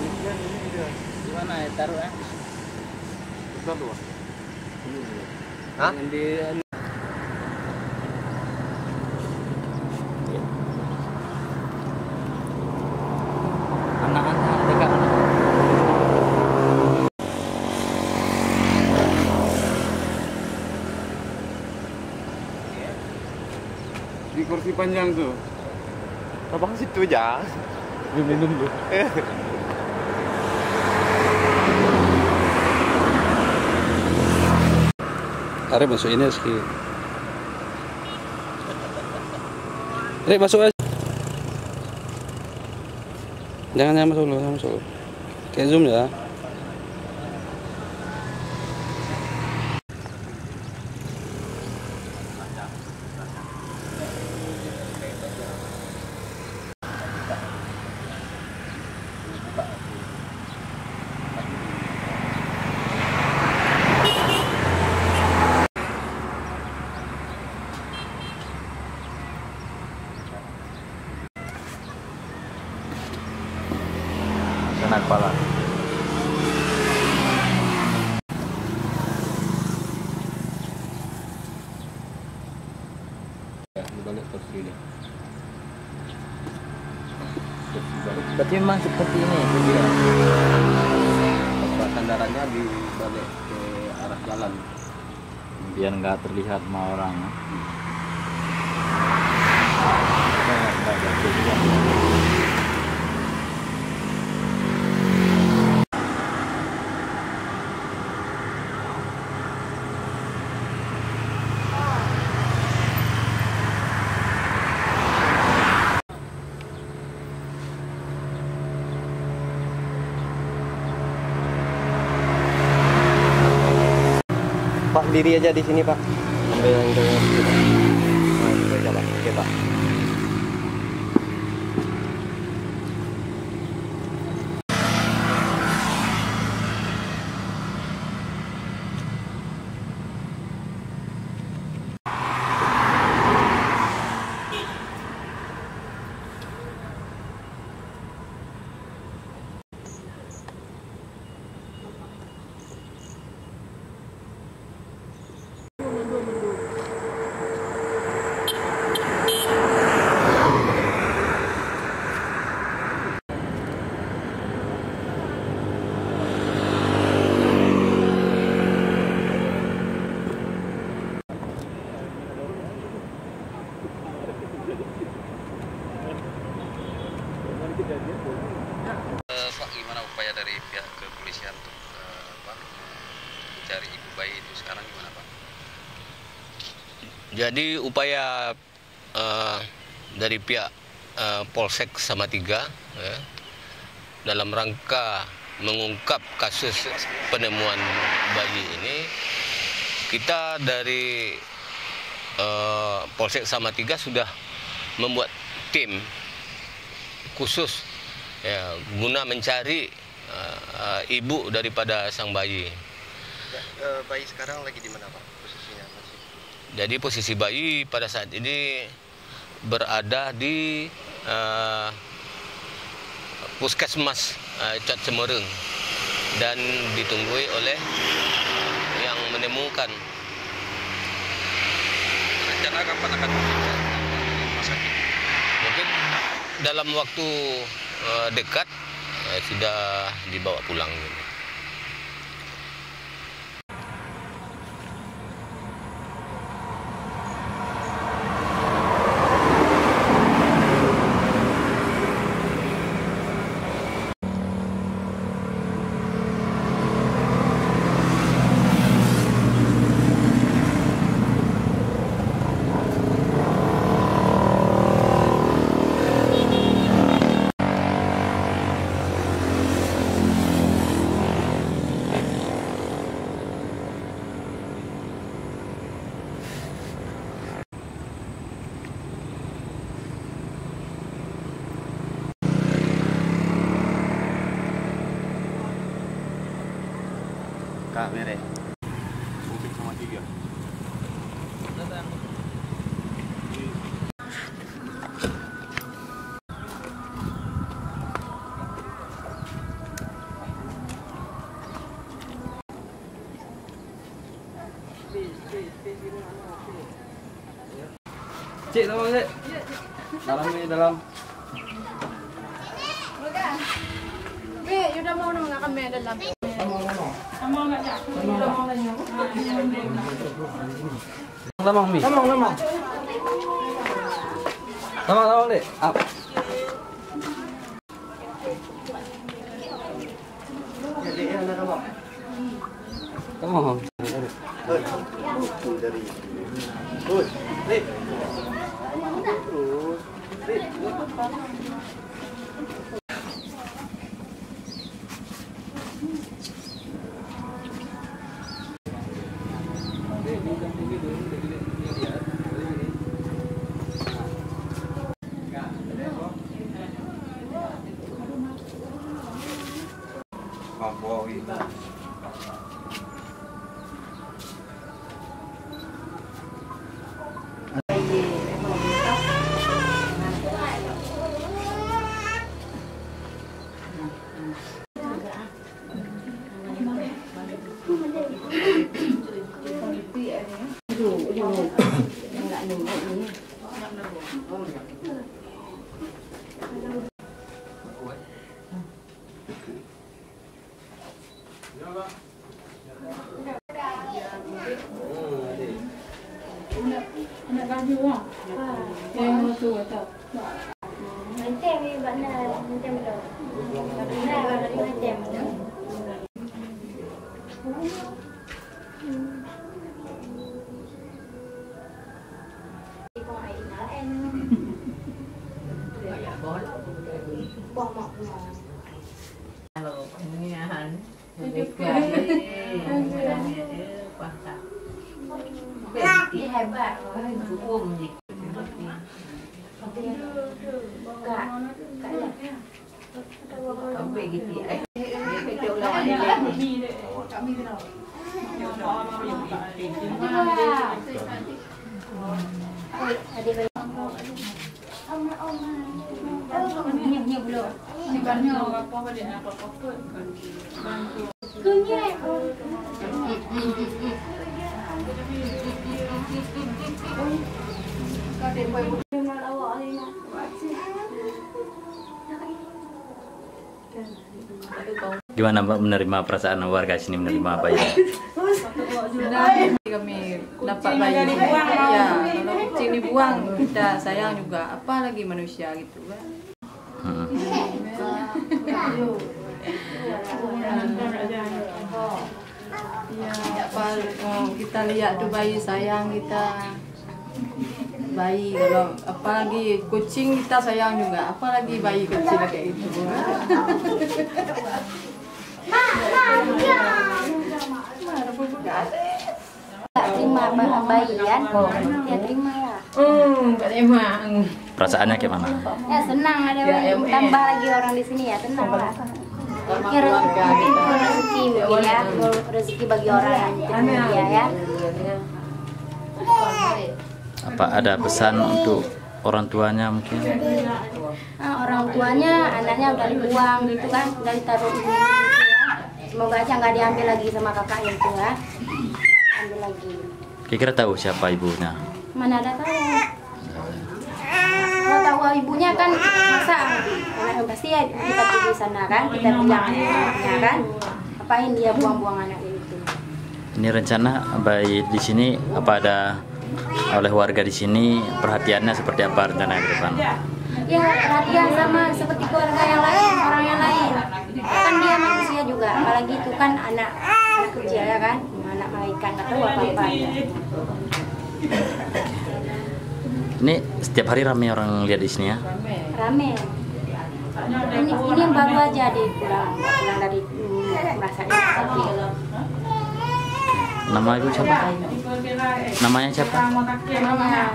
kepolisian ini dia. Di mana ya taruh ya? Bentar loh. Hah? Di anak-anak dekat anak. Di kursi panjang tuh. Abang situ aja. Minum dulu. Are masuk ini sedikit. Masuk aja. Jangan masuk dulu, jangan masuk. Kayak zoom ya. Kena kepala. balik kursi ini. Berarti memang seperti ini dia. Sandarannya di balik ke arah jalan Biar nggak terlihat sama orang. Pak, diri aja di sini, Pak. Ambil yang itu. Nah, itu aja, Pak. Oke, Pak. Pak, gimana upaya dari pihak kepolisian untuk mencari ibu bayi itu sekarang gimana, Pak? Jadi upaya dari pihak Polsek Salatiga ya, dalam rangka mengungkap kasus penemuan bayi ini, kita dari Polsek Salatiga sudah membuat tim khusus ya, guna mencari ibu daripada sang bayi. Bayi sekarang lagi di mana, Pak? Posisinya masih? Jadi posisi bayi pada saat ini berada di Puskesmas Cat Semereng dan ditunggui oleh yang menemukan. Rencana kapan akan dibawa ke rumah sakit? Mungkin dalam waktu dekat sudah dibawa pulang. Kak, mere. Musik sama tiga. Cik, tolong Cik. Dalam ini, dalam. Be, udah mau nggak kami dalam. Lamang, Mi. Lamang, Dek. Up. Lamang. Kalau pengian, hebat, Gimana Mbak menerima perasaan warga sini menerima bayi? Kami dapat bayi, ya kalau kucing dibuang kita sayang juga, apalagi manusia gitu kan. Ya, apa kita lihat tuh bayi sayang kita. Bayi kalau apalagi kucing kita sayang juga, apalagi bayi kecil kayak gitu. Terima bayian, ya terima lah. Terima. Perasaannya gimana? Ya senang ada bayi, tambah lagi orang di sini ya senang lah. Ya rezeki mungkin ya, rezeki bagi orang yang ya. Apa ada pesan untuk orang tuanya mungkin? Nah, orang tuanya anaknya udah dibuang gitu kan, udah ditaruh di sini gitu ya. Semoga aja nggak diambil lagi sama kakaknya itu ya. Ambil lagi. Kira-kira tahu siapa ibunya? Mana ada tahu? Kalau tahu ibunya kan masa anak pasti ya kita pergi di sana kan, kita bilang anaknya kan, apain dia buang-buang anaknya itu? Ini rencana bayi di sini apa ada oleh warga di sini, perhatiannya seperti apa rencana ke depan? Ya perhatian sama seperti keluarga yang lain, orang yang lain. Kan dia manusia juga, apalagi itu kan anak kecil ya kan, anak malaikat nggak tahu apa-apa. Ini setiap hari ramai orang lihat di sini ya? Rame. Ini yang baru aja di pulang dari merasa sakit. Nama ibu siapa? Namanya siapa? Namanya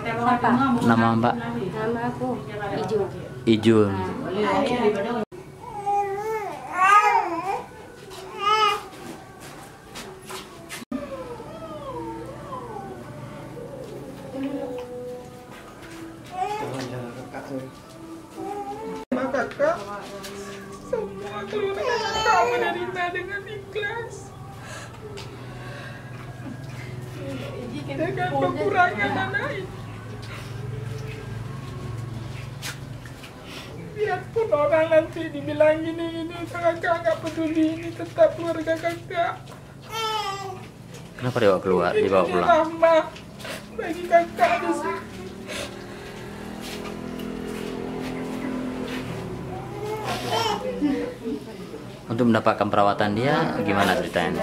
siapa? Nama Mbak? Nama aku Ijun. Ijun. Kakak, semua keluarga kamu menerima dengan ikhlas. Dengan kekurangan anak ini, lihat pun orang nanti dibilang ini kakak nggak peduli, ini tetap keluarga kakak. Kenapa dibawa keluar, dibawa Ini pulang? rahmat bagi kakak di sini. Untuk mendapatkan perawatan dia gimana ceritanya?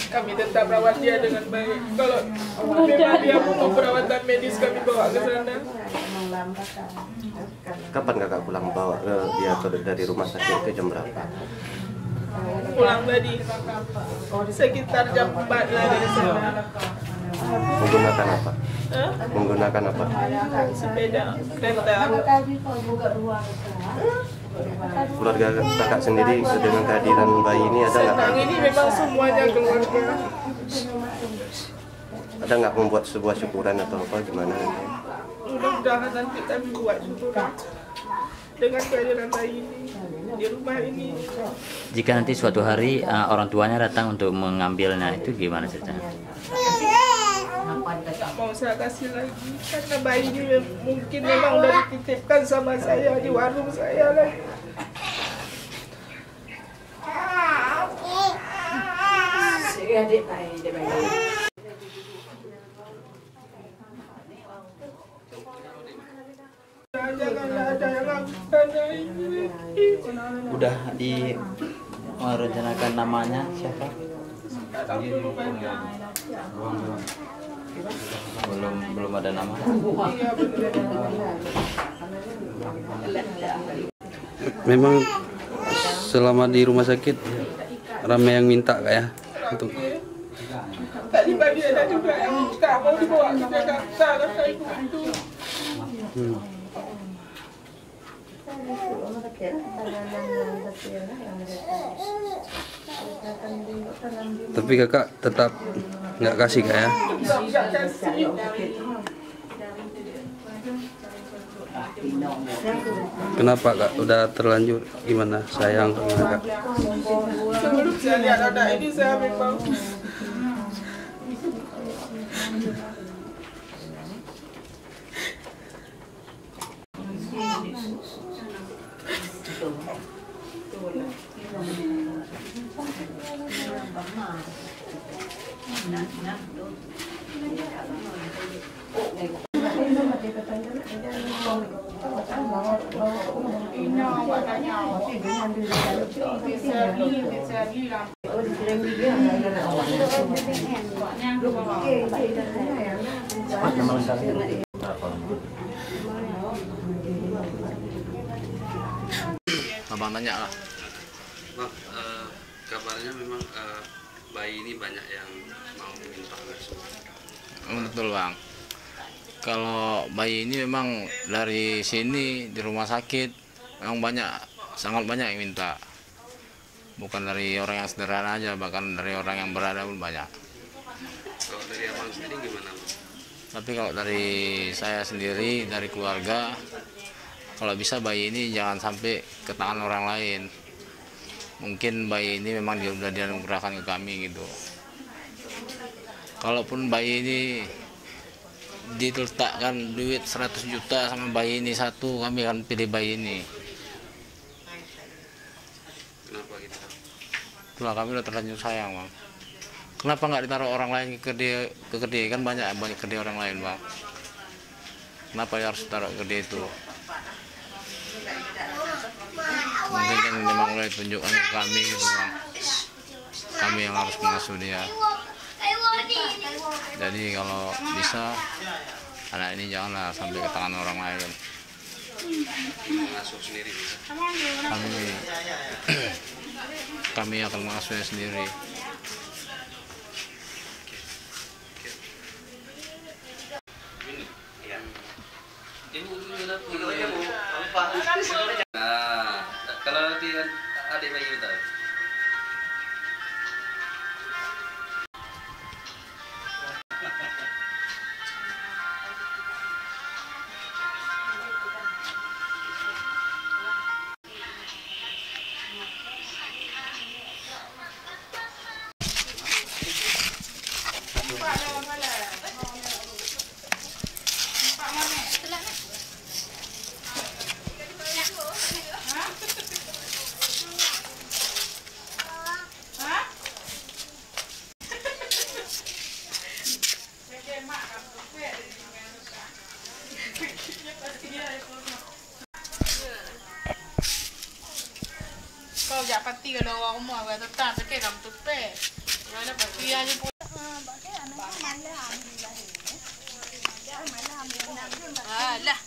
Kami tetap rawat dia dengan baik. Kalau memang dia butuh perawatan medis, kami bawa ke sana. Kapan kakak pulang bawa dia dari rumah sakit itu jam berapa? Pulang tadi sekitar jam 4 lah dari sana. Menggunakan apa? Hah? Menggunakan apa? Sepeda, kereta. Keluarga kakak sendiri dengan kehadiran bayi ini ada nggak? Senang, ini memang semuanya keluarga. Ada nggak membuat sebuah syukuran atau apa gimana? Mudah-mudahan nanti kami buat syukuran dengan kehadiran bayi ini di rumah ini. Jika nanti suatu hari orang tuanya datang untuk mengambilnya, itu gimana ceritanya? Tak mau saya kasih lagi karena bayi ini mungkin memang udah dititipkan sama saya di warung saya lagi. Janganlah ada yang lakukannya ini. Udah merencanakan namanya siapa? Belum ada nama. Memang selama di rumah sakit ramai yang minta kak ya untuk Tadi pagi ada juga yang minta mau dibawa ke Jakarta kata ibu itu. Tapi kakak tetap nggak kasih kak ya? Nggak kasih. Kenapa kak? Udah terlanjur gimana sayang sama kakak? Sebelum saya lihat anak ini saya memang Abang tanya lah. Bang, kabarnya memang bayi ini banyak yang mau minta langsung. Betul bang. Kalau bayi ini memang dari sini di rumah sakit memang banyak, sangat banyak yang minta. Bukan dari orang yang sederhana aja, bahkan dari orang yang berada pun banyak. Kalau dari abang sendiri gimana? Tapi kalau dari saya sendiri, dari keluarga, kalau bisa bayi ini jangan sampai ke tangan orang lain. Mungkin bayi ini memang sudah dianugerahkan ke kami gitu. Kalaupun bayi ini diletakkan duit 100 juta sama bayi ini satu, kami akan pilih bayi ini. Kenapa gitu? Itulah kami udah terlanjur sayang bang. Kenapa nggak ditaruh orang lain ke kedai? Kan banyak kedai orang lain bang. Kenapa ya harus taruh kedai itu? Mungkin kan memang udah ditunjukkan ke kami gitu bang. Kami yang harus mengasuh dia. Jadi kalau bisa anak ini janganlah sampai ke tangan orang lain. Mengasuh sendiri bisa. Kami akan mengasuhnya sendiri. Nah, kalau nanti adik bayi kita. Kau jak pati kalau orang rumah kau tetap pakai kamu tupe. Mana pati aja pun. Alah.